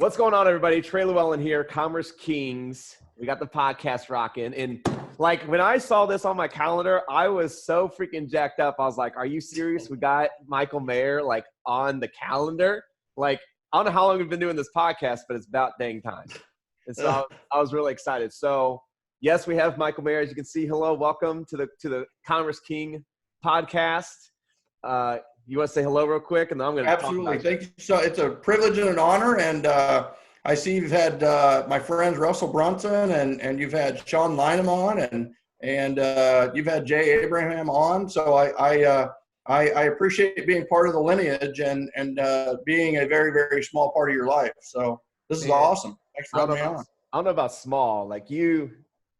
What's going on, everybody? Trey Lewellen here, Kommerce Kings. We got the podcast rocking. And like when I saw this on my calendar, I was so freaking jacked up. I was like, are you serious? We got Michael Maher like on the calendar. Like, I don't know how long we've been doing this podcast, but it's about dang time. And so I was really excited. So yes, we have Michael Maher. As you can see, hello, welcome to the Kommerce King Podcast. You want to say hello real quick, and then I'm going to absolutely. Thank you. So it's a privilege and an honor, and I see you've had my friends Russell Brunson and you've had Sean Lynham on, and you've had Jay Abraham on. So I appreciate being part of the lineage and being a very, very small part of your life. So this is awesome. Thanks for having me on. I don't know about small, like you.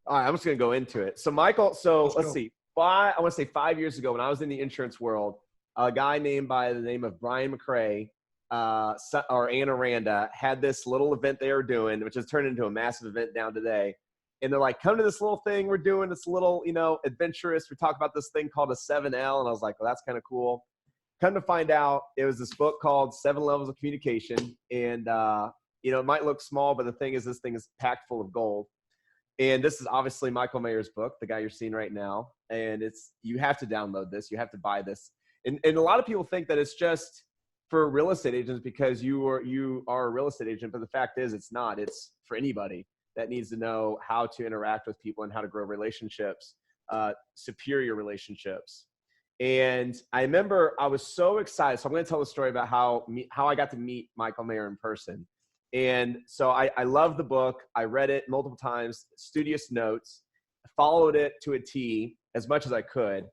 All right, I'm just going to go into it. So Michael, let's see. I want to say 5 years ago when I was in the insurance world, a guy named by the name of Brian McCrae or Anna Randa had this little event they were doing, which has turned into a massive event down today. And they're like, come to this little thing we're doing. It's a little, adventurous. We talk about this thing called a 7L. And I was like, well, that's kind of cool. Come to find out, it was this book called 7 Levels of Communication. And, it might look small, but the thing is, this thing is packed full of gold. And this is obviously Michael Maher's book, the guy you're seeing right now. And you have to download this. You have to buy this. And a lot of people think that it's just for real estate agents because you are a real estate agent, but the fact is it's not. It's for anybody that needs to know how to interact with people and how to grow relationships, superior relationships. And I remember I was so excited. So I'm going to tell the story about how I got to meet Michael Maher in person. And so I love the book. I read it multiple times, studious notes, followed it to a T as much as I could.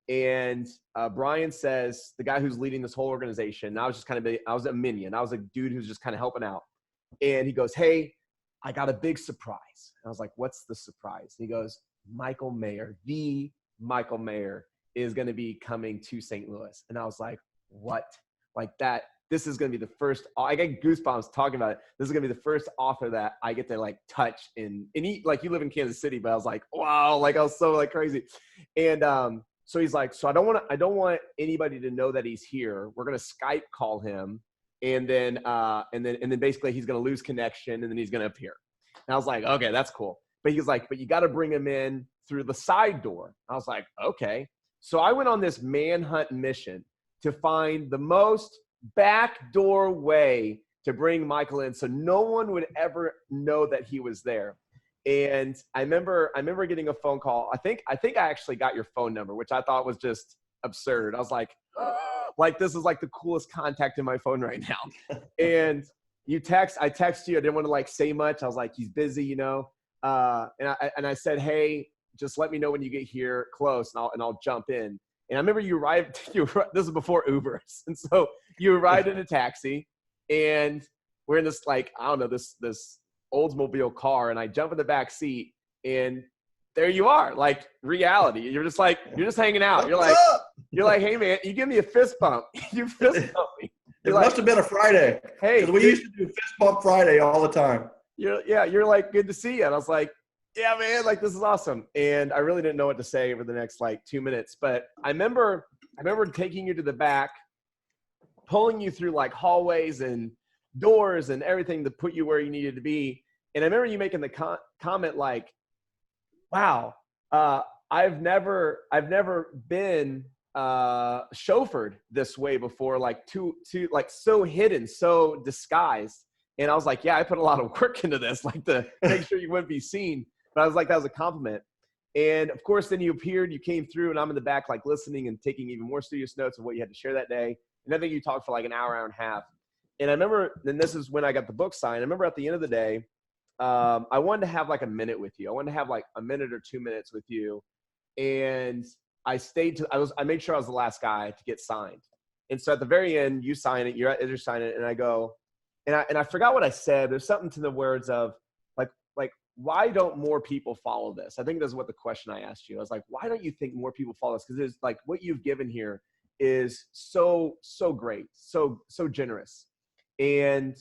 And Brian says, the guy who's leading this whole organization, I was a minion. I was a dude who's just kind of helping out. And he goes, hey, I got a big surprise. And I was like, what's the surprise? And he goes, Michael Maher, the Michael Maher is going to be coming to St. Louis. And I was like, what? Like that, this is going to be the first, I get goosebumps talking about it. This is going to be the first author that I get to like touch and he, like you live in Kansas City, but I was like, wow, like I was so like crazy. And, so he's like, so I don't want anybody to know that he's here. We're going to Skype call him. And then basically he's going to lose connection and then he's going to appear. And I was like, okay, that's cool. But he's like, but you got to bring him in through the side door. I was like, okay. So I went on this manhunt mission to find the most backdoor way to bring Michael in so no one would ever know that he was there. And I remember getting a phone call. I think I actually got your phone number, which I thought was just absurd. I was like, like this is like the coolest contact in my phone right now. And I text you. I didn't want to like say much. I was like, he's busy, and I said, hey, just let me know when you get here close and I'll jump in. And I remember you arrived, this is before Ubers. And so you arrived in a taxi and we're in this, like, I don't know, this Oldsmobile car, and I jump in the back seat and there you are, like reality. You're just hanging out. You're like, hey man, you give me a fist bump. You fist bump me. It must have been a Friday. Hey, because we used to do fist bump Friday all the time. You're like, good to see you. And I was like, yeah, man, like this is awesome. And I really didn't know what to say over the next like 2 minutes. But I remember taking you to the back, pulling you through like hallways and doors and everything to put you where you needed to be. And I remember you making the comment like, wow, I've never been chauffeured this way before, like to like so hidden, so disguised. And I was like, yeah, I put a lot of work into this, like to make sure you wouldn't be seen. But I was like, that was a compliment. And of course, then you appeared, you came through, and I'm in the back, like listening and taking even more studious notes of what you had to share that day. And I think you talked for like an hour and a half. And I remember, then this is when I got the book signed. I remember at the end of the day, I wanted to have like a minute with you. I wanted to have like a minute or 2 minutes with you. And I made sure I was the last guy to get signed. And so at the very end, you sign it, you're signing it. And I go, and I forgot what I said. There's something to the words of like, why don't more people follow this? I think that's what the question I asked you. I was like, why don't you think more people follow this? Because there's like what you've given here is so great, so generous. And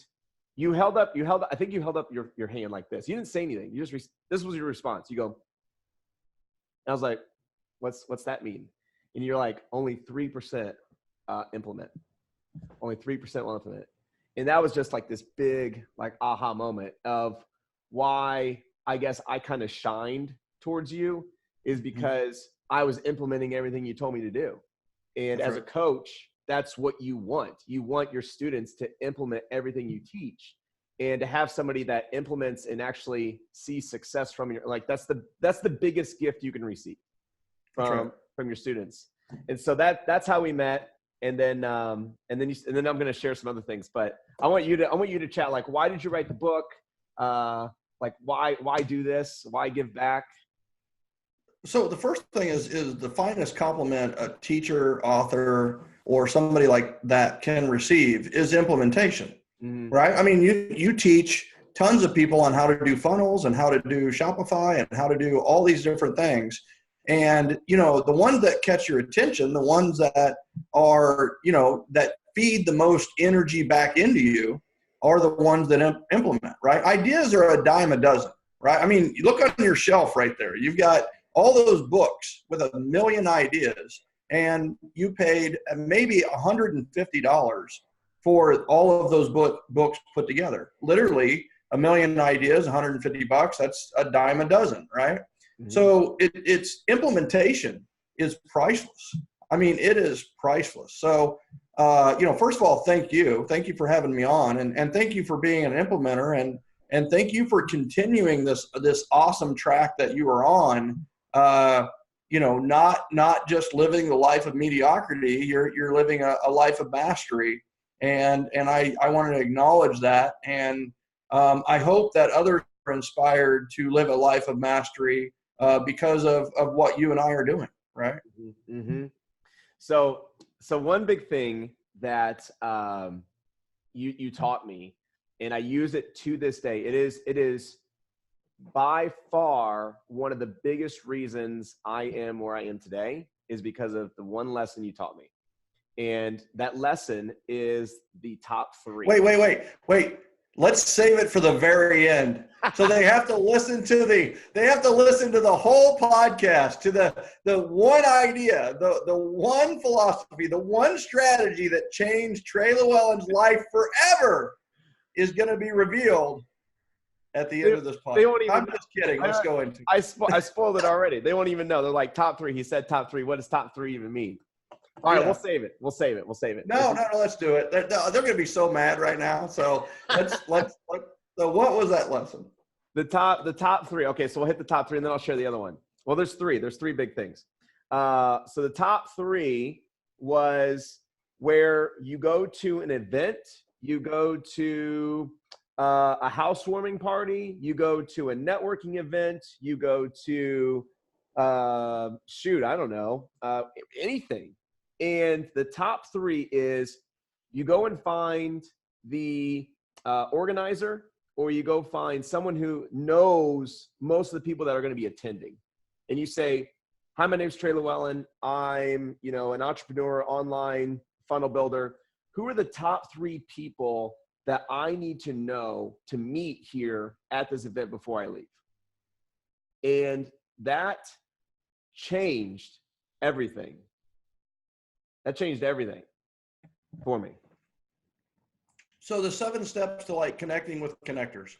you held up, I think you held up your hand like this. You didn't say anything. You just, this was your response. You go, and I was like, what's that mean? And you're like, only 3% implement. Only 3% will implement. And that was just like this big, like, aha moment of why I guess I kind of shined towards you, is because I was implementing everything you told me to do. And That's as right. a coach, that's what you want. You want your students to implement everything you teach, and to have somebody that implements and actually sees success from your, like, that's the biggest gift you can receive from your students. And so that's how we met. And then I'm going to share some other things, but I want you to chat. Like, why did you write the book? Like, why do this? Why give back? So the first thing is the finest compliment a teacher, author, or somebody like that can receive is implementation, right? I mean, you teach tons of people on how to do funnels and how to do Shopify and how to do all these different things. And, the ones that catch your attention, the ones that are, that feed the most energy back into you are the ones that implement, right? Ideas are a dime a dozen, right? I mean, you look on your shelf right there. You've got all those books with 1 million ideas, and you paid maybe $150 for all of those books put together. Literally 1 million ideas, $150. That's a dime a dozen, right? So it's implementation is priceless. I mean, it is priceless. So, first of all, thank you for having me on, and thank you for being an implementer, and thank you for continuing this awesome track that you are on. Not just living the life of mediocrity, you're living a life of mastery. And I wanted to acknowledge that. And I hope that others are inspired to live a life of mastery because of what you and I are doing, right? Mm-hmm. So one big thing that you taught me, and I use it to this day, it is by far one of the biggest reasons I am where I am today, is because of the one lesson you taught me. And that lesson is the top 3. Wait. Let's save it for the very end. So they have to listen to the whole podcast, to the one idea, the one philosophy, the one strategy that changed Trey Lewellen's life forever is going to be revealed at the end of this podcast. I'm just kidding. Let's go into it. I spoiled it already. They won't even know. They're like, top 3. He said top 3. What does top 3 even mean? All right, we'll save it. We'll save it. No, let's do it. They're going to be so mad right now. So so what was that lesson? The top 3. Okay, so we'll hit the top 3, and then I'll share the other one. Well, there's 3. There's 3 big things. So the top 3 was where you go to an event, you go to a housewarming party, you go to a networking event, you go to I don't know, anything. And the top 3 is you go and find the organizer, or you go find someone who knows most of the people that are going to be attending. And you say, hi, my name is Trey Lewellen. I'm, an entrepreneur, online funnel builder. Who are the top 3 people that I need to know to meet here at this event before I leave? And that changed everything. That changed everything for me. So the 7 steps to connecting with connectors,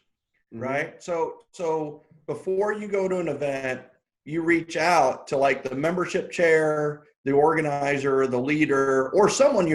right? So before you go to an event, you reach out to the membership chair, the organizer, the leader, or someone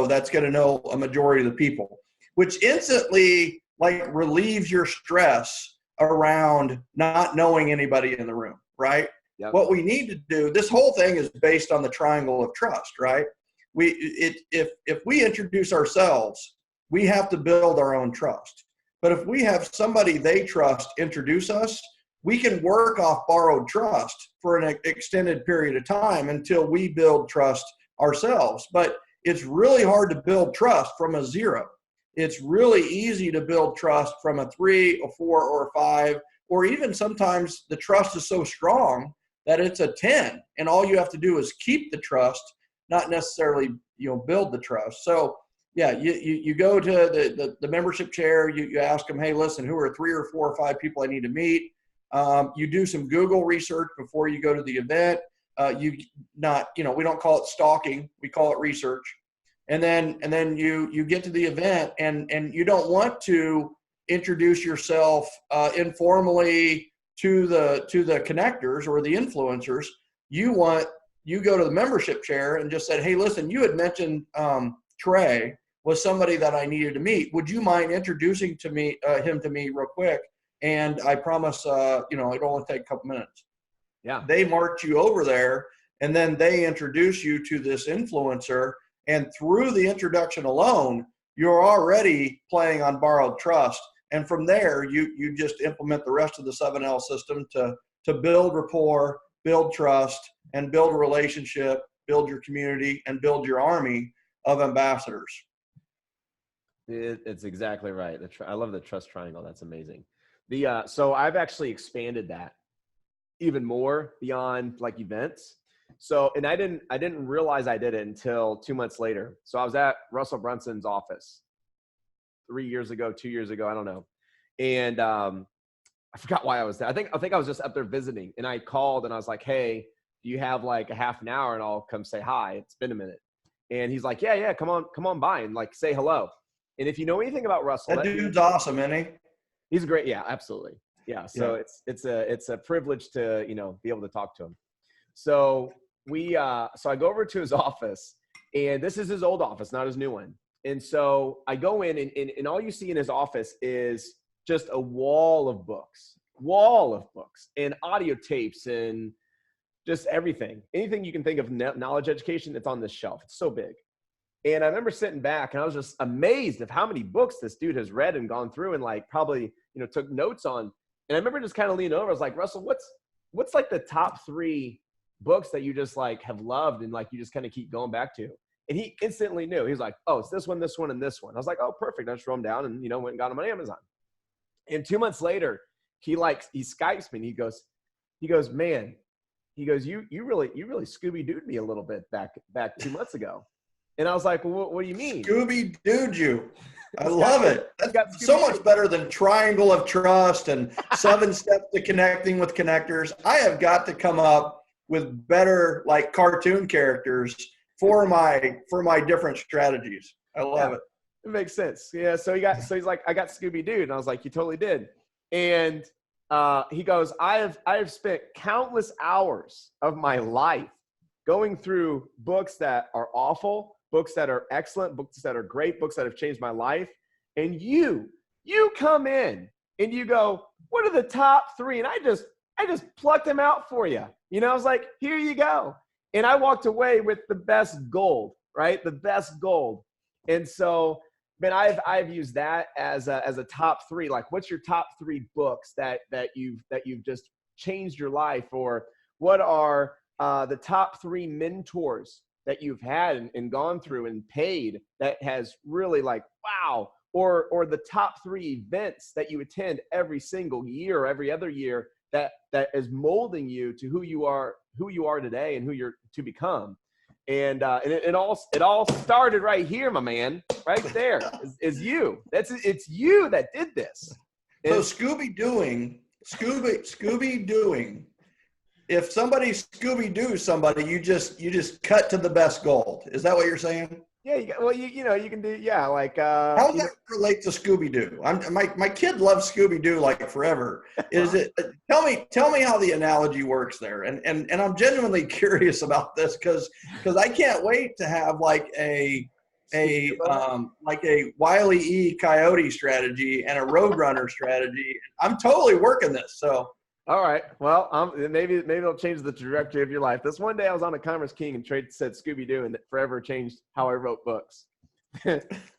that's going to know a majority of the people, which instantly relieves your stress around not knowing anybody in the room, right? Yep. What we need to do, this whole thing is based on the triangle of trust, right? If we introduce ourselves, we have to build our own trust. But if we have somebody they trust introduce us, we can work off borrowed trust for an extended period of time until we build trust ourselves. But it's really hard to build trust from a 0. It's really easy to build trust from a 3, a 4, or a 5, or even sometimes the trust is so strong that it's a 10, and all you have to do is keep the trust, not necessarily build the trust. So yeah, you go to the membership chair, you ask them, hey, listen, who are 3 or 4 or 5 people I need to meet? You do some Google research before you go to the event. We don't call it stalking, we call it research. And then you get to the event and you don't want to introduce yourself informally to the connectors or the influencers. You go to the membership chair and just said, hey, listen, you had mentioned Trey was somebody that I needed to meet. Would you mind introducing him to me real quick? And I promise, it'll only take a couple minutes. Yeah. They march you over there, and then they introduce you to this influencer. And through the introduction alone, you're already playing on borrowed trust. And from there, you just implement the rest of the 7L system to build rapport, build trust, and build a relationship, build your community, and build your army of ambassadors. It's exactly right. I love the trust triangle. That's amazing. So I've actually expanded that even more beyond like events. So, and I didn't realize I did it until 2 months later. So I was at Russell Brunson's office 2 years ago, I don't know. And I forgot why I was there. I think I was just up there visiting, and I called and I was like, hey, do you have like a half an hour and I'll come say hi? It's been a minute. And he's like, yeah, come on by and like say hello. And if you know anything about Russell, that dude's awesome, isn't he? He's great. Yeah, absolutely. Yeah. So it's a privilege to, be able to talk to him. So so I go over to his office, and this is his old office, not his new one. And so I go in and all you see in his office is just a wall of books and audio tapes and just everything. Anything you can think of knowledge education, it's on this shelf. It's so big. And I remember sitting back and I was just amazed of how many books this dude has read and gone through and like probably, took notes on. And I remember just kind of leaning over. I was like, Russell, what's like the top 3 books that you just like have loved and like you just kind of keep going back to? And he instantly knew. He was like, oh, it's this one, and this one. I was like, oh, perfect. I just wrote them down and, went and got them on Amazon. And 2 months later, he Skypes me and he goes, man, you really Scooby Doo'd me a little bit back 2 months ago. And I was like, well, what do you mean? Scooby Doo'd you. I love it. That's so much better than Triangle of Trust and 7 Steps to Connecting with Connectors. I have got to come up with better like cartoon characters for my different strategies. I love it. It makes sense. Yeah. So he's like, I got Scooby Doo. And I was like, you totally did. And he goes, I have spent countless hours of my life going through books that are awful, books that are excellent, books that are great, books that have changed my life. And you come in and you go, what are the top 3? And I just plucked them out for you. I was like, here you go. And I walked away with the best gold, right? The best gold. And so, man, I've used that as a top 3. Like, what's your top 3 books that you've just changed your life? Or what are the top 3 mentors that you've had and gone through and paid that has really like, wow, or the top 3 events that you attend every single year or every other year that is molding you to who you are today and who you're to become. And it all started right here, my man, right there is you. It's you that did this. So Scooby Dooing. If somebody Scooby Doo somebody, you just cut to the best gold. Is that what you're saying? Yeah. You can do. Yeah. Like. How does that relate to Scooby Doo? My kid loves Scooby Doo like forever. Is it? Tell me how the analogy works there. And I'm genuinely curious about this because I can't wait to have like a Wile E. Coyote strategy and a Roadrunner strategy. I'm totally working this. So. All right. Well, maybe it'll change the trajectory of your life. This one day I was on a Kommerce King and Trey said Scooby Doo, and it forever changed how I wrote books.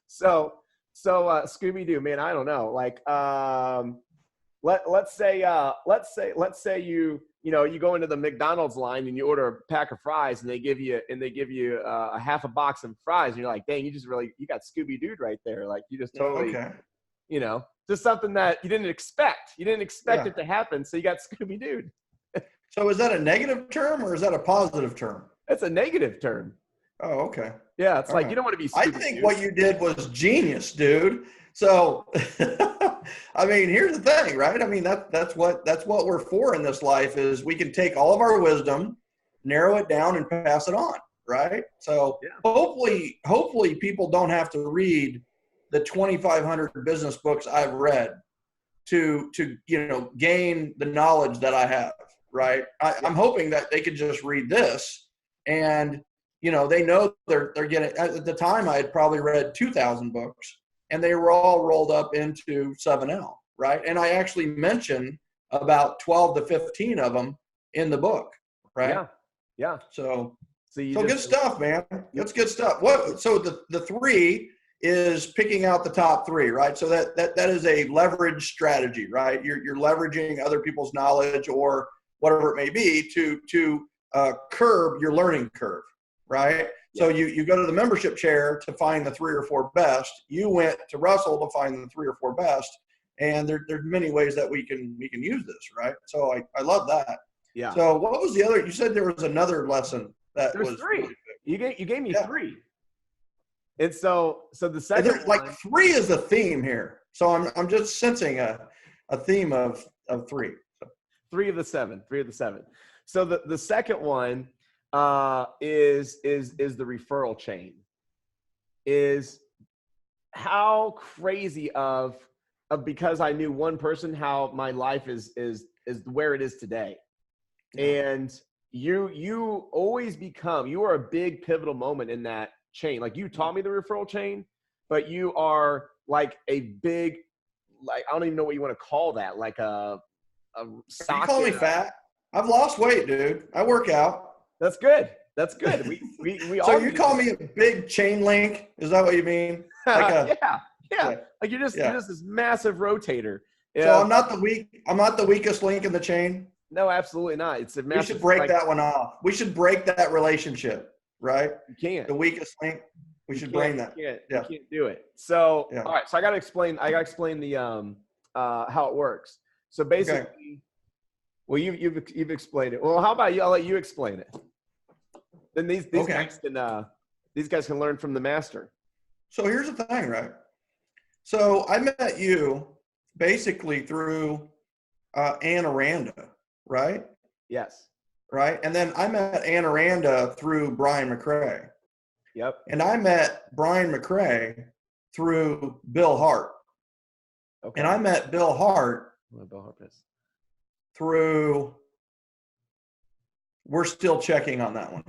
So Scooby Doo, man, I don't know. Like, let's say you go into the McDonald's line and you order a pack of fries and they give you a half a box of fries and you're like, dang, you got Scooby Doo'd right there. Like you just totally, just something that you didn't expect. You didn't expect it to happen, so you got Scooby Doo'd. So is that a negative term or is that a positive term? It's a negative term. Oh, okay. Yeah, it's like you don't want to be Scooby Doo. I think what you did was genius, dude. So, I mean, here's the thing, right? I mean, that's what we're for in this life is we can take all of our wisdom, narrow it down, and pass it on. right? So hopefully people don't have to read the 2,500 business books I've read to gain the knowledge that I have, right? I'm hoping that they could just read this and, they know they're getting, at the time I had probably read 2,000 books and they were all rolled up into 7L, right? And I actually mentioned about 12 to 15 of them in the book, right? Yeah. So good stuff, man. That's good stuff. So the 3 is picking out the top 3, right? So that is a leverage strategy, right? You're leveraging other people's knowledge or whatever it may be to curb your learning curve, right? So you go to the membership chair to find the 3 or 4 best. You went to Russell to find the 3 or 4 best, and there's many ways that we can use this, right? So I love that. Yeah. So what was the other? You said there was another lesson that There's was 3. Really you gave me 3. And so the second one, like 3 is the theme here. So I'm just sensing a theme of 3. So. 3 of the 7. 3 of the 7. So the second one is the referral chain. Is how crazy of because I knew one person, how my life is where it is today. And you always you are a big pivotal moment in that chain. Like you taught me the referral chain, but you are like a big, like, I don't even know what you want to call that. Like a socket. You call me fat? I've lost weight, dude. I work out. That's good. That's good. We So you call me a big chain link? Is that what you mean? Like yeah. Like you're just this massive rotator. So I'm not the weakest link in the chain. No, absolutely not. It's a massive. We should break that one off. We should break that relationship, right? You can't. The weakest link. We should bring that. You can't do it. So all right. So I gotta explain the how it works. So basically, well, you've explained it. Well, how about you? I'll let you explain it. Then these guys can learn from the master. So here's the thing, right? So I met you basically through Ann Aranda, right? Yes. Right. And then I met Ann Aranda through Brian McRae. Yep. And I met Brian McRae through Bill Hart. Okay. And I met Bill Hart through, we're still checking on that one.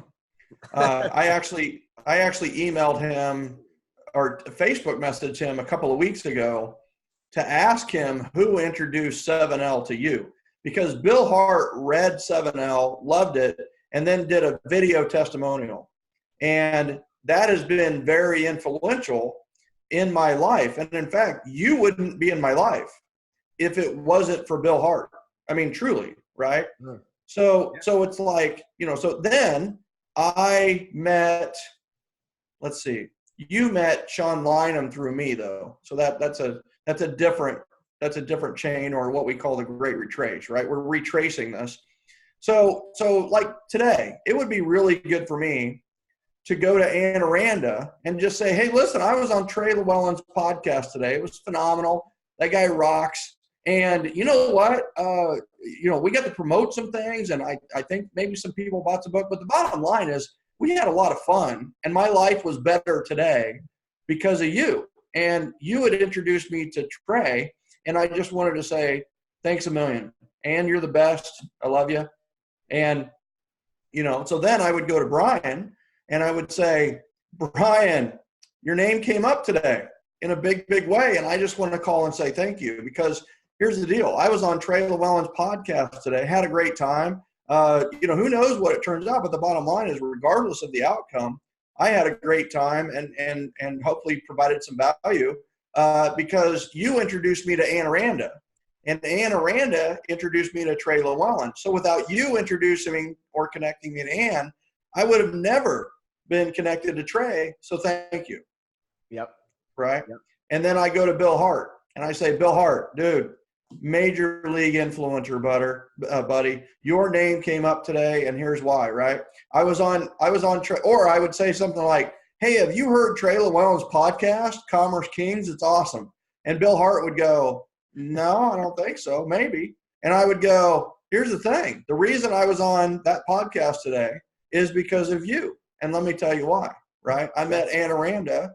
I actually emailed him or Facebook messaged him a couple of weeks ago to ask him who introduced 7L to you, because Bill Hart read 7L, loved it, and then did a video testimonial. And that has been very influential in my life. And in fact, you wouldn't be in my life if it wasn't for Bill Hart. I mean, truly, right? Mm. So it's like, so then I met, let's see, you met Sean Lynham through me though. So that's a different chain, or what we call the Great Retrace, right? We're retracing this. So like today, it would be really good for me to go to Ann Aranda and just say, hey, listen, I was on Trey Lewellen's podcast today. It was phenomenal. That guy rocks. And you know what? We got to promote some things, and I think maybe some people bought the book. But the bottom line is we had a lot of fun, and my life was better today because of you. And you had introduced me to Trey, and I just wanted to say thanks a million. And you're the best. I love you. And, so then I would go to Brian, and I would say, Brian, your name came up today in a big, big way, and I just want to call and say thank you, because here's the deal. I was on Trey Lewellen's podcast today, had a great time. Who knows what it turns out, but the bottom line is, regardless of the outcome, I had a great time and hopefully provided some value because you introduced me to Ann Aranda, and Ann Aranda introduced me to Trey Lewellen. So without you introducing me or connecting me to Ann, I would have never been connected to Trey. So thank you. Yep. Right. Yep. And then I go to Bill Hart and I say, Bill Hart, dude, major league influencer, buddy. Your name came up today, and here's why. Right? I was on Trey, or I would say something like, "Hey, have you heard Trey Lewellen's podcast, Kommerce Kings? It's awesome." And Bill Hart would go, "No, I don't think so. Maybe." And I would go, "Here's the thing. The reason I was on that podcast today is because of you." And let me tell you why, right? I met Ann Aranda,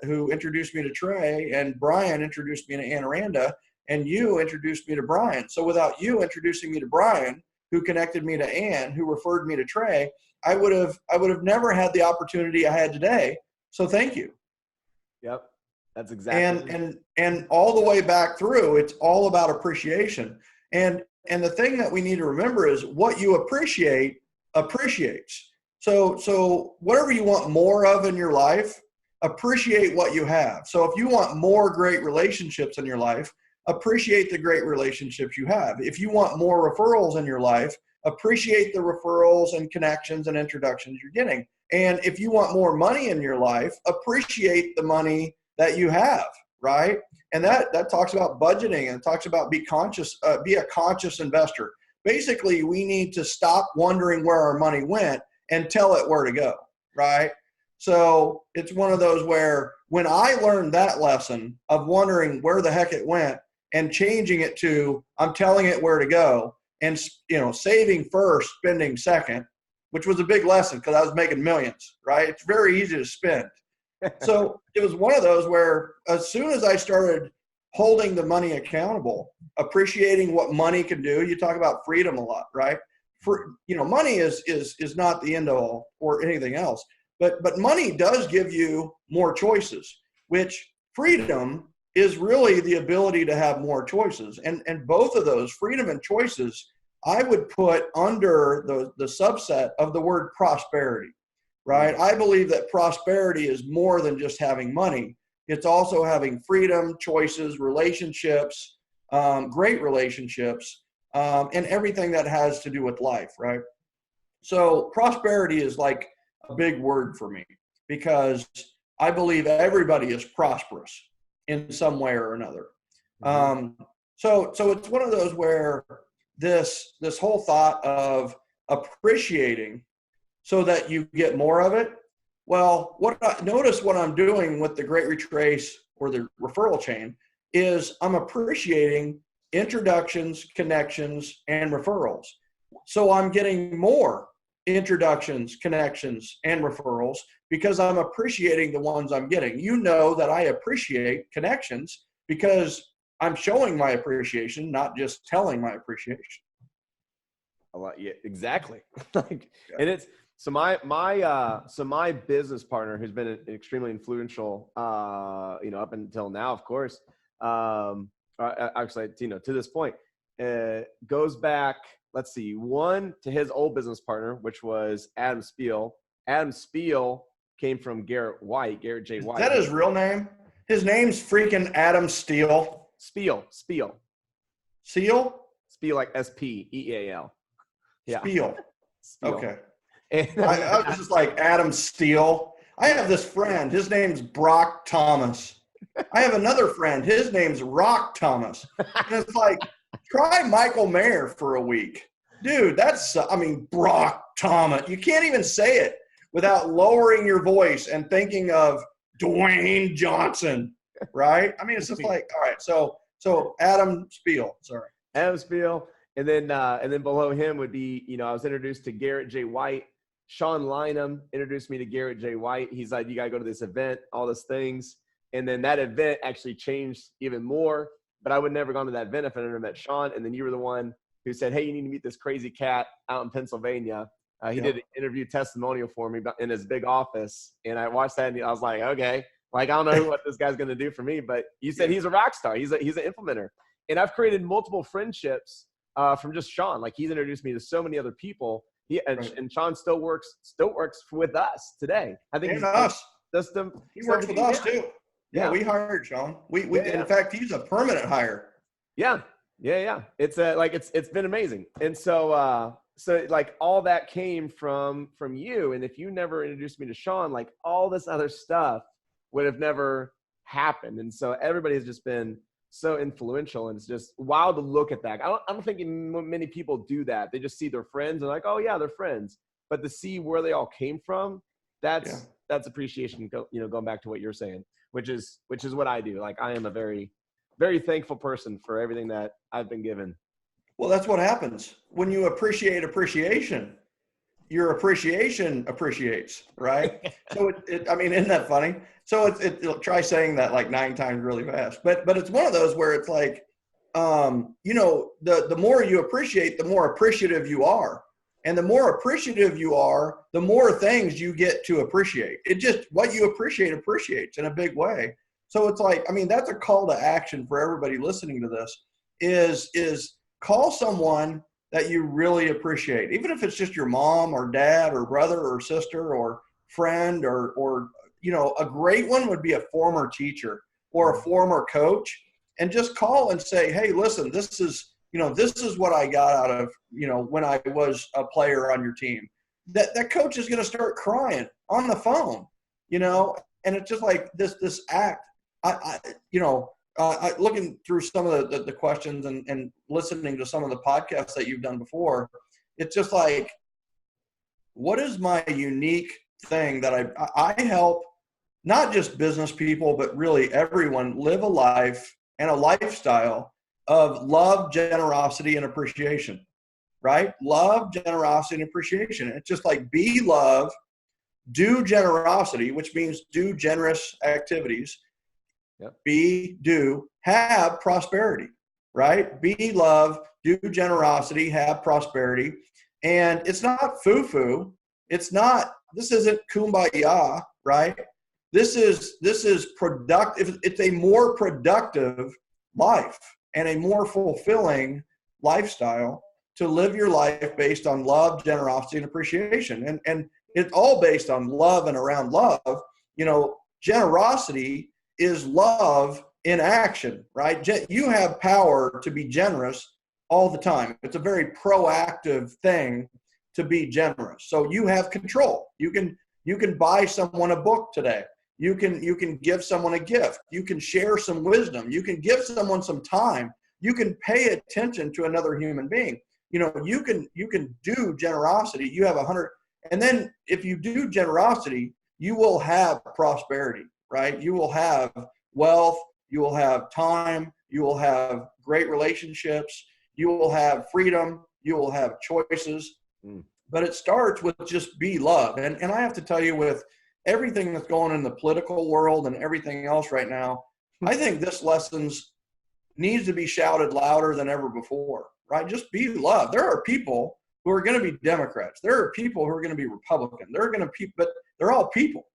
who introduced me to Trey, and Brian introduced me to Ann Aranda, and you introduced me to Brian. So without you introducing me to Brian, who connected me to Ann, who referred me to Trey, I would have never had the opportunity I had today. So thank you. Yep. That's exactly. And all the way back through, it's all about appreciation. And the thing that we need to remember is what you appreciate appreciates. So whatever you want more of in your life, appreciate what you have. So if you want more great relationships in your life, appreciate the great relationships you have. If you want more referrals in your life, appreciate the referrals and connections and introductions you're getting. And if you want more money in your life, appreciate the money that you have, right? And that talks about budgeting and talks about be a conscious investor. Basically, we need to stop wondering where our money went and tell it where to go, right? So it's one of those where when I learned that lesson of wondering where the heck it went and changing it to I'm telling it where to go and, saving first, spending second, which was a big lesson because I was making millions, right? It's very easy to spend. So it was one of those where as soon as I started holding the money accountable, appreciating what money can do, you talk about freedom a lot, right? Money is not the end all or anything else, but money does give you more choices, which freedom is really the ability to have more choices. And both of those, freedom and choices, I would put under the subset of the word prosperity. Right? I believe that prosperity is more than just having money. It's also having freedom, choices, relationships, great relationships, and everything that has to do with life, right? So prosperity is like a big word for me because I believe everybody is prosperous in some way or another. So it's one of those where this whole thought of appreciating so that you get more of it. Well, notice what I'm doing with the Great Retrace or the referral chain is I'm appreciating introductions, connections, and referrals. So I'm getting more introductions, connections, and referrals because I'm appreciating the ones I'm getting. You know that I appreciate connections because I'm showing my appreciation, not just telling my appreciation. Yeah, exactly. And it's, So my business partner, who's been extremely influential, up until now, of course, actually, to this point, goes back. Let's see, one to his old business partner, which was Adam Spiel. Adam Spiel came from Garrett J White. Is that his real name? His name's freaking Adam Steele. Spiel. Seal? Spiel, like SPEAL. Yeah. Spiel. Spiel. Okay. I was just like Adam Steele. I have this friend. His name's Brock Thomas. I have another friend. His name's Rock Thomas. And it's like, try Michael Maher for a week. Dude, Brock Thomas. You can't even say it without lowering your voice and thinking of Dwayne Johnson, right? It's just like, all right, so Adam Spiel, sorry. Adam Spiel. And then below him would be, I was introduced to Garrett J White. Sean Lynham introduced me to Garrett J White. He's like, you got to go to this event, all these things. And then that event actually changed even more. But I would never gone to that event if I never met Sean. And then you were the one who said, hey, you need to meet this crazy cat out in Pennsylvania. He did an interview testimonial for me in his big office. And I watched that and I was like, okay, I don't know what this guy's going to do for me. But you said he's a rock star. He's an implementer. And I've created multiple friendships from just Sean. Like, he's introduced me to so many other people. And Sean still works with us today. I think he works with us too. Yeah, we hired Sean. In fact, he's a permanent hire. Yeah. It's it's been amazing. And so like all that came from you. And if you never introduced me to Sean, like all this other stuff would have never happened. And so everybody has just been so influential, and it's just wild to look at that. I don't think many people do that. They just see their friends and like, oh yeah, they're friends. But to see where they all came from, that's appreciation. Going back to what you're saying, which is what I do. Like, I am a very, very thankful person for everything that I've been given. Well, that's what happens when you appreciate appreciation. your appreciation appreciates, right? So I mean, isn't that funny? So it'll try saying that like 9 times really fast, but it's one of those where it's like, you know, the more you appreciate, the more appreciative you are. And the more appreciative you are, the more things you get to appreciate. It just, what you appreciate appreciates in a big way. So it's like, I mean, that's a call to action for everybody listening to this is call someone that you really appreciate. Even if it's just your mom or dad or brother or sister or friend or, you know, a great one would be a former teacher or a former coach, and just call and say, hey, listen, this is what I got out of, you know, when I was a player on your team. That coach is going to start crying on the phone, you know, and it's just like this act. Looking through some of the questions and listening to some of the podcasts that you've done before, it's just like, what is my unique thing that I help not just business people, but really everyone live a life and a lifestyle of love, generosity, and appreciation, right? Love, generosity, and appreciation. It's just like be love, do generosity, which means do generous activities. Yep. Have prosperity, right? Be love, do generosity, have prosperity. And it's not foo-foo. This isn't kumbaya, right? This is productive. It's a more productive life and a more fulfilling lifestyle to live your life based on love, generosity, and appreciation. And it's all based on love and around love. You know, generosity is love in action, right? You have power to be generous all the time. It's a very proactive thing to be generous. So you have control. You can buy someone a book today. You can give someone a gift. You can share some wisdom. You can give someone some time. You can pay attention to another human being. You know, you can do generosity. You have 100. And then if you do generosity, you will have prosperity, right? You will have wealth. You will have time. You will have great relationships. You will have freedom. You will have choices. But it starts with just be love. And I have to tell you, with everything that's going on in the political world and everything else right now, I think this lessons needs to be shouted louder than ever before, right? Just be love. There are people who are going to be Democrats. There are people who are going to be Republican. But they're all people.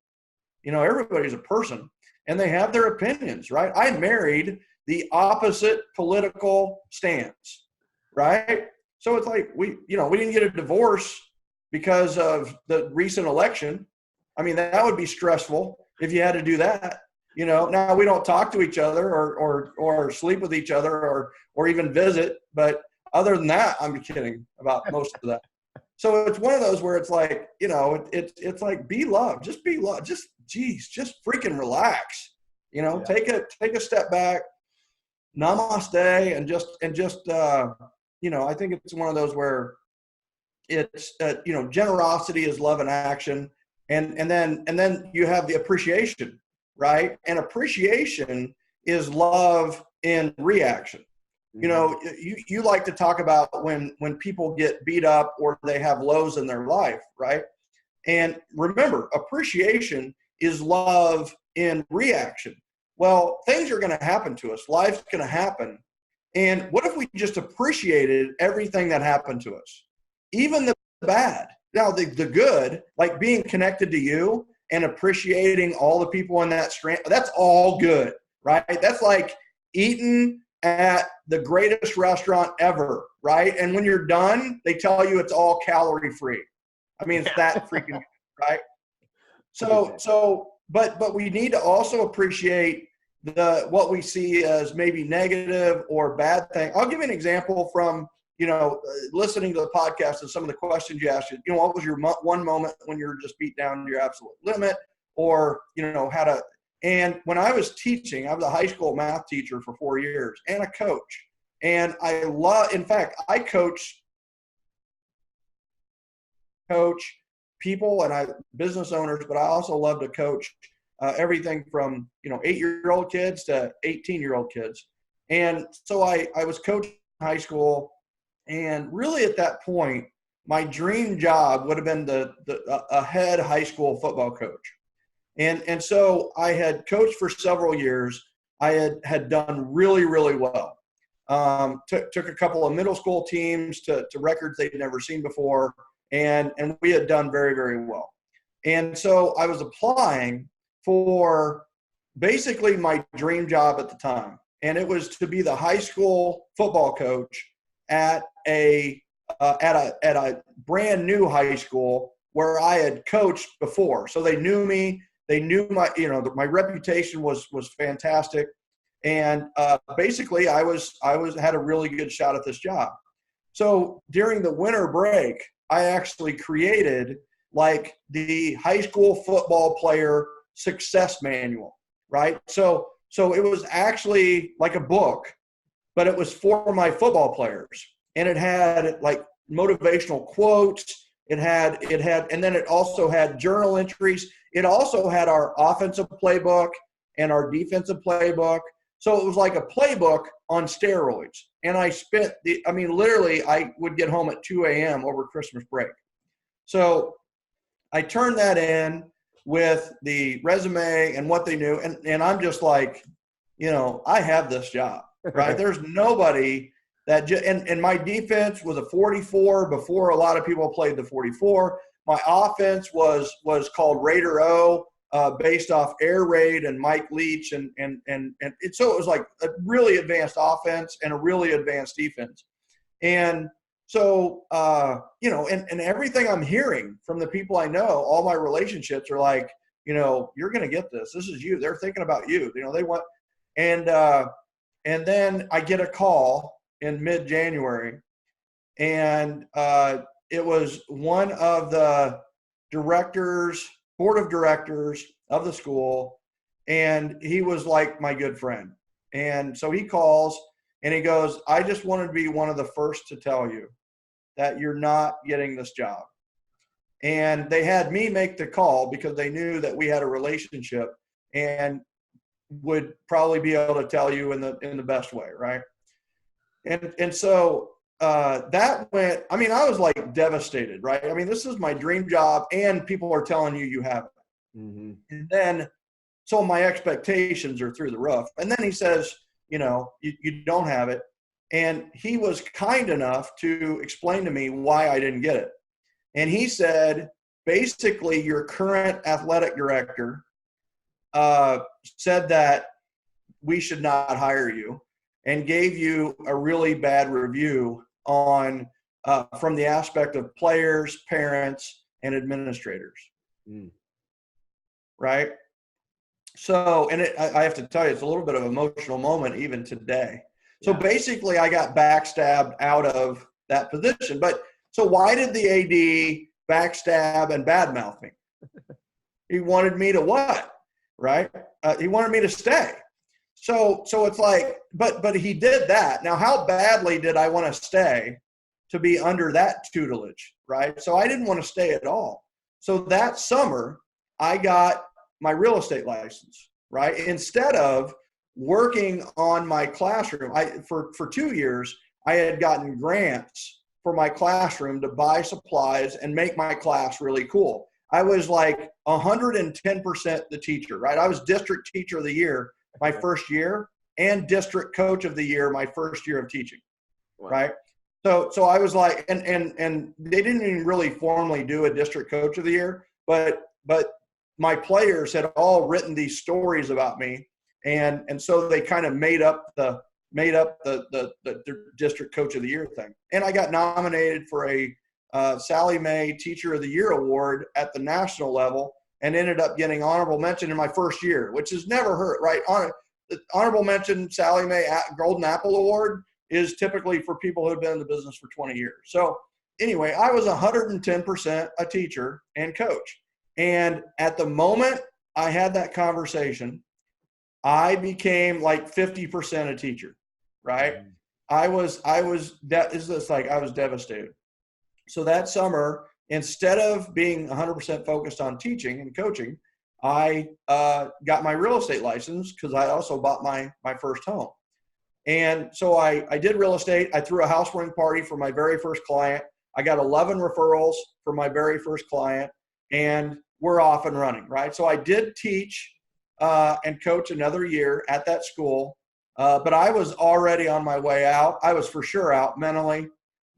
You know, everybody's a person and they have their opinions, right? I married the opposite political stance, right? So it's like we didn't get a divorce because of the recent election. I mean, that would be stressful if you had to do that. You know, now we don't talk to each other or sleep with each other or even visit. But other than that, I'm kidding about most of that. So it's one of those where it's like, you know, it's like be love, just be love, just freaking relax. You know, take a step back, namaste, and just you know, I think it's one of those where it's you know, generosity is love in action. And then you have the appreciation, right? And appreciation is love in reaction. You know, you like to talk about when people get beat up or they have lows in their life, right? And remember, appreciation is love in reaction. Well, things are going to happen to us. Life's going to happen. And what if we just appreciated everything that happened to us, even the bad? Now, the good, like being connected to you and appreciating all the people in that strand, that's all good, right? That's like eating at the greatest restaurant ever, right? And when you're done, they tell you it's all calorie free. I mean, it's that freaking good, right? But we need to also appreciate what we see as maybe negative or bad thing. I'll give you an example from, you know, listening to the podcast and some of the questions you asked. You know, what was your one moment when you were just beat down to your absolute limit, or, you know, and when I was teaching, I was a high school math teacher for 4 years and a coach. And in fact, I coach people and business owners, but I also love to coach everything from, you know, 8-year-old kids to 18-year-old kids. And so I was coaching high school. And really at that point, my dream job would have been a head high school football coach. And so I had coached for several years. I had done really, really well. Took a couple of middle school teams to records they'd never seen before. And we had done very, very well. And so I was applying for basically my dream job at the time. And it was to be the high school football coach at a brand new high school where I had coached before. So they knew me. They knew my reputation was fantastic. And basically I had a really good shot at this job. So during the winter break, I actually created like the high school football player success manual, right? So it was actually like a book, but it was for my football players. And it had like motivational quotes. It had, and then it also had journal entries. It also had our offensive playbook and our defensive playbook. So it was like a playbook on steroids. And I spent literally I would get home at 2 a.m. over Christmas break. So I turned that in with the resume and what they knew. And I'm just like, I have this job, right? There's nobody that and my defense was a 44 before a lot of people played the 44. My offense was called Raider O, based off air raid and Mike Leach. So it was like a really advanced offense and a really advanced defense. And so, and everything I'm hearing from the people I know, all my relationships are like, you're going to get this. This is you. They're thinking about you. They want, and then I get a call in mid-January, and it was one of the board of directors of the school, and he was like my good friend. And so he calls and he goes, I just wanted to be one of the first to tell you that you're not getting this job. And they had me make the call because they knew that we had a relationship and would probably be able to tell you in the best way, right? And so that went, I was like devastated, right? This is my dream job and people are telling you have it. Mm-hmm. And then, so my expectations are through the roof. And then he says, you don't have it. And he was kind enough to explain to me why I didn't get it. And he said, basically, your current athletic director said that we should not hire you and gave you a really bad review on from the aspect of players, parents, and administrators. Mm. Right? So, and I have to tell you, it's a little bit of an emotional moment even today. So basically, I got backstabbed out of that position. But so why did the AD backstab and badmouth me? He wanted me to what? Right? He wanted me to stay. So it's like, but he did that. Now, how badly did I want to stay to be under that tutelage? Right? So I didn't want to stay at all. So that summer, I got my real estate license. Right? Instead of working on my classroom, for 2 years, I had gotten grants for my classroom to buy supplies and make my class really cool. I was like 110% the teacher, right? I was district teacher of the year my first year and district coach of the year my first year of teaching, wow. Right? So I was like, and they didn't even really formally do a district coach of the year, but my players had all written these stories about me. And so they kind of made up the district coach of the year thing. And I got nominated for a Sally Mae Teacher of the Year award at the national level and ended up getting honorable mention in my first year, which has never hurt, right? Honorable mention Sally Mae Golden Apple Award is typically for people who have been in the business for 20 years. So anyway, I was 110% a teacher and coach. And at the moment I had that conversation, I became like 50% a teacher, right? I was devastated. So that summer, instead of being 100% focused on teaching and coaching, I got my real estate license because I also bought my first home. And so I did real estate. I threw a housewarming party for my very first client. I got 11 referrals for my very first client, and we're off and running, right? So I did teach and coach another year at that school, but I was already on my way out. I was for sure out mentally.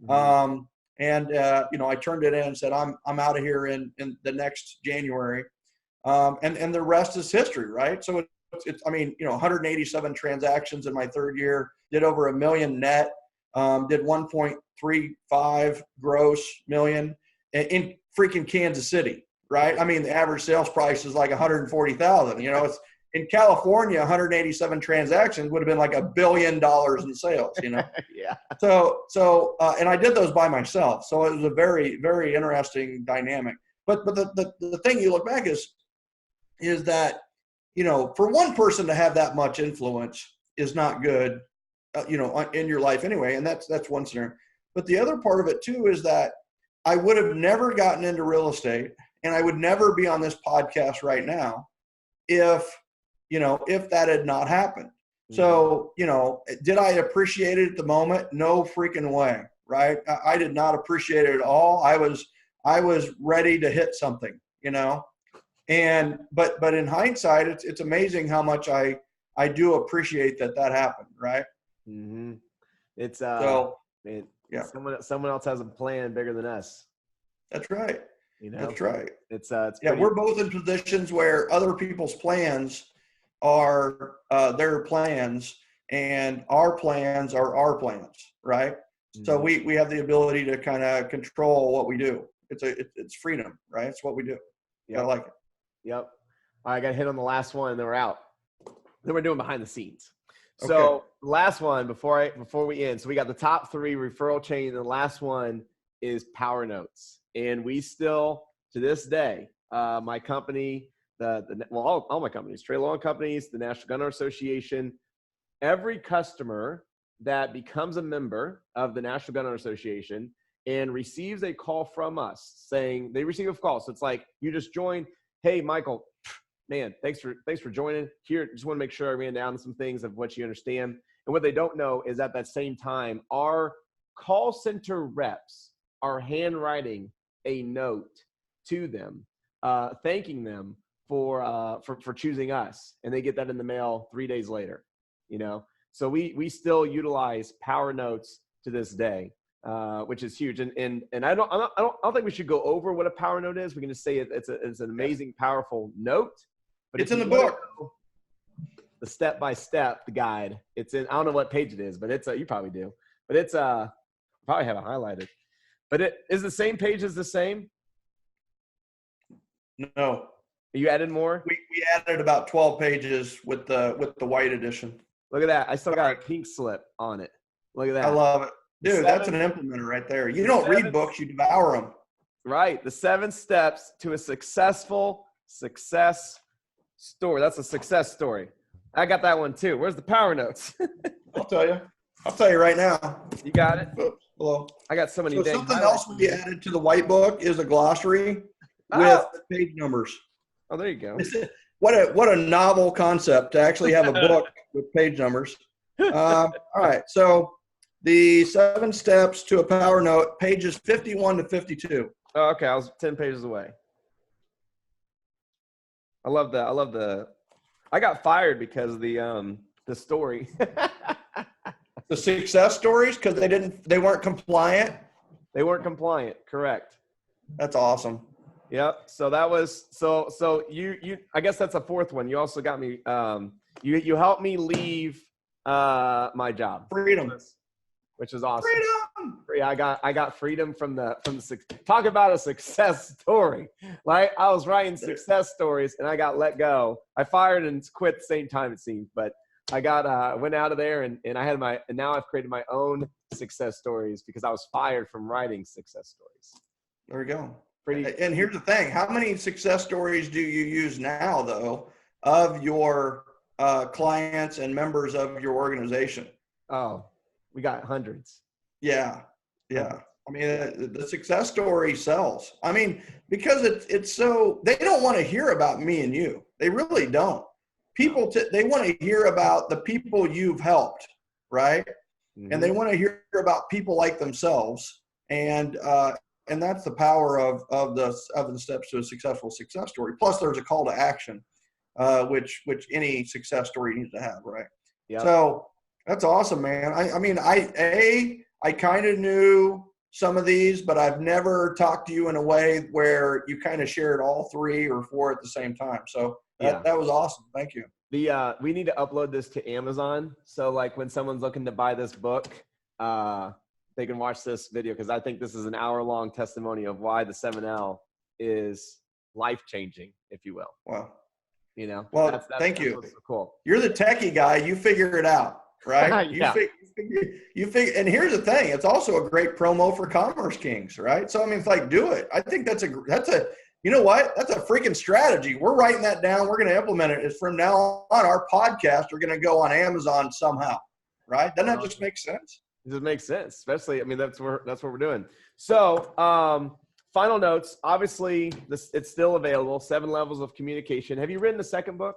I turned it in and said, I'm out of here in the next January. And the rest is history, right? So it's 187 transactions in my third year, did over $1 million net, did 1.35 gross million in freaking Kansas City, right? I mean, the average sales price is like 140,000. It's in California, 187 transactions would have been like $1 billion in sales, Yeah. So and I did those by myself. So it was a very, very interesting dynamic. But the thing you look back is that, for one person to have that much influence is not good, in your life anyway. And that's one scenario. But the other part of it too is that I would have never gotten into real estate, and I would never be on this podcast right now if that had not happened. So, did I appreciate it at the moment? No freaking way, right? I did not appreciate it at all. I was ready to hit something, and, but in hindsight, it's amazing how much I do appreciate that happened. Right. Mm-hmm. It's, someone else has a plan bigger than us. That's right. That's right. It's we're both in positions where other people's plans are their plans, and our plans are our plans, right? Mm-hmm. So we have the ability to kind of control what we do. It's freedom, right? It's what we do. Yeah, I like it. Yep. I got hit on the last one, and then we're out. Then we're doing behind the scenes. So last one before we end. So we got the top 3 referral chain, and the last one is Power Notes. And we still, to this day, my company, all my companies, Trey Lewellen companies, the National Gun Owner Association, every customer that becomes a member of the National Gun Owner Association and receives a call from us saying they receive a call. So it's like, you just joined. Hey, Michael, man, thanks for joining. Here, just want to make sure I ran down some things of what you understand. And what they don't know is at that same time, our call center reps are handwriting a note to them, thanking them for choosing us, and they get that in the mail 3 days later. So we still utilize Power Notes to this day, which is huge. And I don't think we should go over what a Power Note is. We can just say it's an amazing, powerful note. But it's in the book. The step-by-step, the guide. It's in. I don't know what page it is, but it's you probably do. But it's probably have it highlighted. But it is the same page as the same. No. You added more? We added about 12 pages with the white edition. Look at that. I still got a pink slip on it. Look at that. I love it. Dude, that's an implementer right there. You don't read books, you devour them. Right. The 7 steps to a successful success story. That's a success story. I got that one too. Where's the Power Notes? I'll tell you right now. You got it? Hello. I got so many things. Something else we added to the white book is a glossary with page numbers. Oh, there you go. What a novel concept to actually have a book with page numbers. All right. So the 7 steps to a Power Note, pages 51 to 52. Oh, okay. I was 10 pages away. I love that. I got fired because of the story. The success stories, because they weren't compliant. They weren't compliant. Correct. That's awesome. Yep. So that was so you I guess that's a 4th one. You also got me you helped me leave my job. Freedom. Which is awesome. Freedom. I got freedom from the talk about a success story. Like, I was writing success stories and I got let go. I fired and quit at the same time, it seemed, but I went out of there and now I've created my own success stories because I was fired from writing success stories. There we go. And here's the thing. How many success stories do you use now, though, of your clients and members of your organization? Oh, we got hundreds. Yeah. I mean, the success story sells. I mean, because it's so, they don't want to hear about me and you. They really don't. People, they want to hear about the people you've helped, right? Mm-hmm. And they want to hear about people like themselves. And that's the power of the 7 steps to a successful success story. Plus there's a call to action, which any success story needs to have. Right. Yeah. So that's awesome, man. I kind of knew some of these, but I've never talked to you in a way where you kind of shared all 3 or 4 at the same time. So that was awesome. Thank you. We need to upload this to Amazon. So like when someone's looking to buy this book, they can watch this video, because I think this is an hour-long testimony of why the 7L is life-changing, if you will. Wow. You know? Well, thank you. So cool. You're the techie guy. You figure it out, right? Yeah. You figure, and here's the thing. It's also a great promo for Kommerce Kings, right? So, I mean, it's like, do it. I think that's a, you know what? That's a freaking strategy. We're writing that down. We're going to implement it. It's from now on, our podcast are going to go on Amazon somehow, right? Doesn't that just make sense? It just makes sense, especially, I mean, that's what we're doing. So, final notes. Obviously, it's still available. 7 Levels of Communication. Have you written the second book?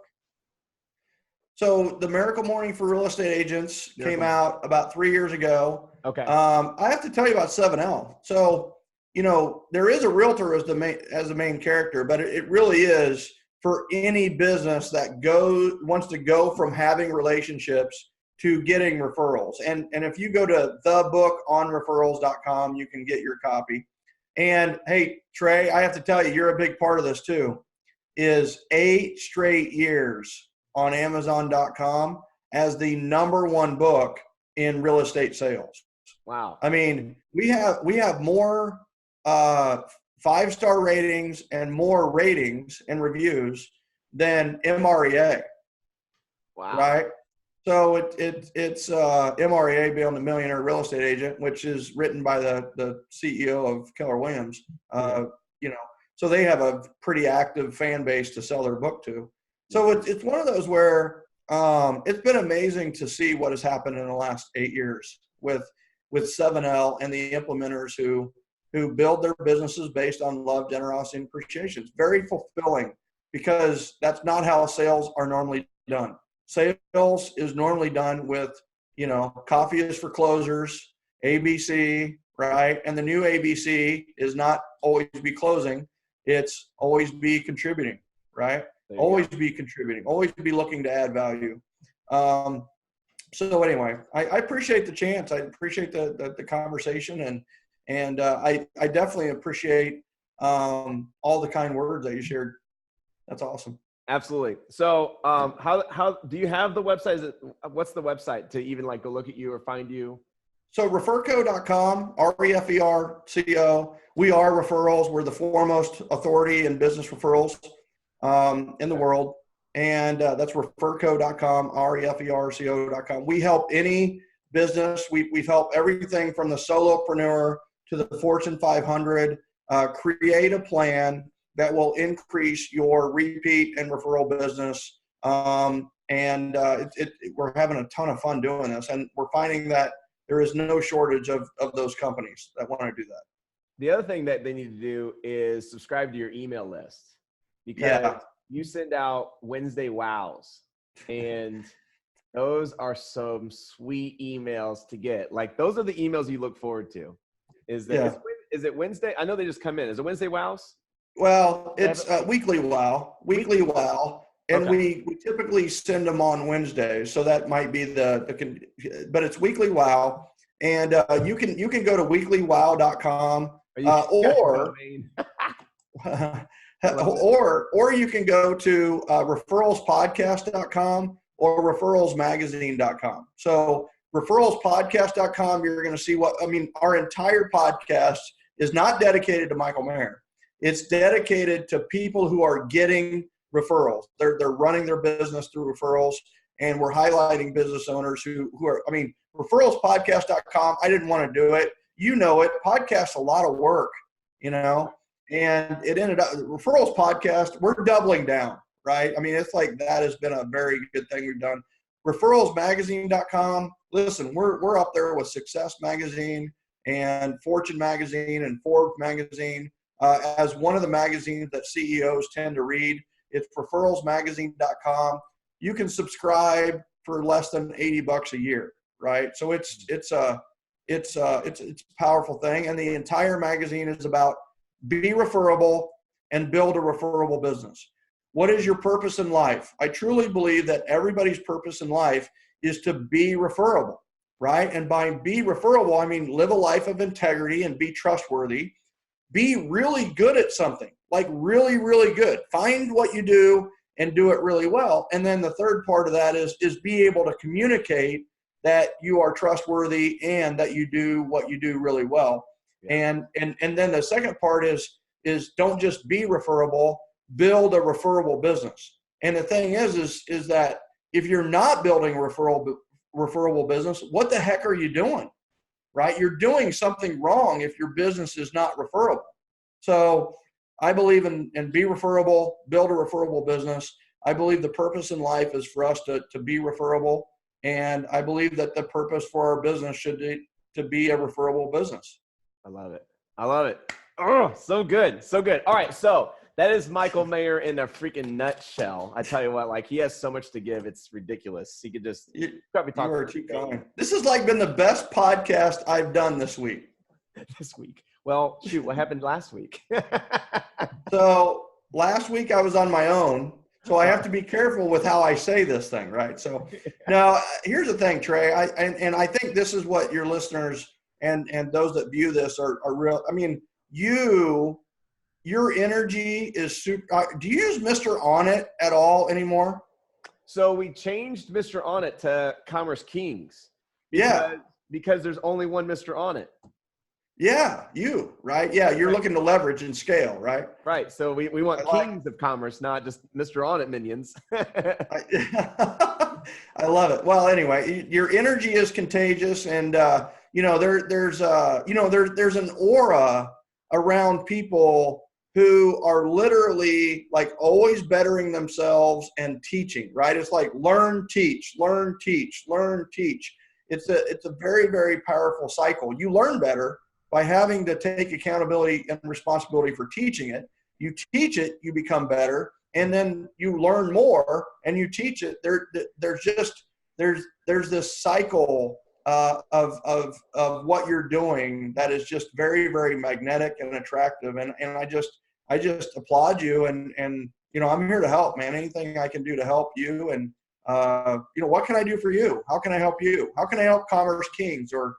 So, The Miracle Morning for Real Estate Agents came out about 3 years ago. Okay. I have to tell you about 7L. So, you know, there is a realtor as the main character, but it really is for any business that wants to go from having relationships to getting referrals. And if you go to thebookonreferrals.com, you can get your copy. And hey, Trey, I have to tell you, you're a big part of this too, is 8 straight years on Amazon.com as the #1 book in real estate sales. Wow. I mean, we have more 5-star ratings and more ratings and reviews than MREA. Wow. Right? So it's MREA, Beyond the Millionaire Real Estate Agent, which is written by the CEO of Keller Williams. You know, so they have a pretty active fan base to sell their book to. So it's one of those where it's been amazing to see what has happened in the last 8 years with 7L and the implementers who build their businesses based on love, generosity, and appreciation. It's very fulfilling, because that's not how sales are normally done. Sales is normally done with, you know, coffee is for closers, ABC, right? And the new ABC is not always be closing. It's always be contributing, right? Always be contributing, always be looking to add value. So anyway, I appreciate the chance. I appreciate the conversation, and I definitely appreciate all the kind words that you shared. That's awesome. Absolutely. So how do you have the website? What's the website to even like go look at you or find you? So referco.com, REFERCO. We are referrals. We're the foremost authority in business referrals in the world. And that's referco.com, REFERCO.com. We help any business. We've helped everything from the solopreneur to the Fortune 500 create a plan that will increase your repeat and referral business. We're having a ton of fun doing this, and we're finding that there is no shortage of those companies that want to do that. The other thing that they need to do is subscribe to your email list, because you send out Wednesday wows, and those are some sweet emails to get. Like, those are the emails you look forward to. Is it Wednesday? I know they just come in. Is it Wednesday wows? Well, it's weekly wow, and we typically send them on Wednesdays, so that might be but it's weekly wow, and you can go to weeklywow.com or you can go to referralspodcast.com or referralsmagazine.com. So referralspodcast.com, you're going to see our entire podcast is not dedicated to Michael Maher. It's dedicated to people who are getting referrals. They're running their business through referrals, and we're highlighting business owners who are, referralspodcast.com. I didn't want to do it. You know it. Podcast's a lot of work, and it ended up, Referrals Podcast, we're doubling down, right? I mean, it's like that has been a very good thing we've done. Referralsmagazine.com. Listen, we're up there with Success Magazine and Fortune Magazine and Forbes Magazine. As one of the magazines that CEOs tend to read. It's referralsmagazine.com. You can subscribe for less than $80 a year, right? So it's it's a powerful thing. And the entire magazine is about be referable and build a referable business. What is your purpose in life? I truly believe that everybody's purpose in life is to be referable, right? And by be referable, I mean live a life of integrity and be trustworthy. Be really good at something, like really, really good. Find what you do and do it really well. And then the third part of that is be able to communicate that you are trustworthy and that you do what you do really well. Yeah. And then the second part is don't just be referable, build a referable business. And the thing is that if you're not building a referable business, what the heck are you doing? Right? You're doing something wrong if your business is not referable. So I believe in be referable, build a referable business. I believe the purpose in life is for us to be referable. And I believe that the purpose for our business should be to be a referable business. I love it. I love it. Oh, so good. So good. All right. So that is Michael Maher in a freaking nutshell. I tell you what, like he has so much to give. It's ridiculous. He could just probably talk. You are too kind. This has like been the best podcast I've done this week. This week. Well, shoot, what happened last week? So last week I was on my own. So I have to be careful with how I say this thing, right? So now here's the thing, Trey. I think this is what your listeners and those that view this are real. I mean, your energy is super. Do you use Mr. On It at all anymore? So we changed Mr. On It to Kommerce Kings. Because there's only one Mr. On It. Yeah, right? Yeah, you're looking to leverage and scale, right? Right. So we want kings of commerce, not just Mr. On It minions. I love it. Well, anyway, your energy is contagious, and there's an aura around people who are literally like always bettering themselves and teaching, right? It's like learn, teach, learn, teach, learn, teach. It's a very, very powerful cycle. You learn better by having to take accountability and responsibility for teaching it. You teach it, you become better, and then you learn more and you teach it. There's this cycle of what you're doing that is just very, very magnetic and attractive. And I just applaud you. And I'm here to help, man. Anything I can do to help you. And what can I do for you? How can I help you? How can I help Kommerce Kings or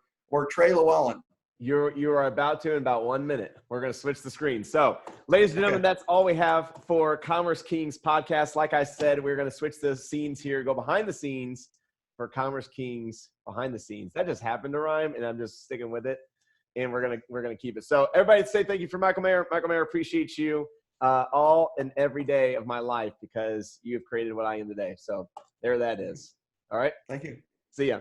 Trey Lewellen? You are about to in about 1 minute. We're going to switch the screen. So, ladies and gentlemen, that's all we have for Kommerce Kings Podcast. Like I said, we're going to switch the scenes here, go behind the scenes for Kommerce Kings behind the scenes. That just happened to rhyme, and I'm just sticking with it. And we're gonna keep it. So, everybody, say thank you for Michael Maher. Michael Maher, appreciate you all and every day of my life because you have created what I am today. So, there that is. All right. Thank you. See ya.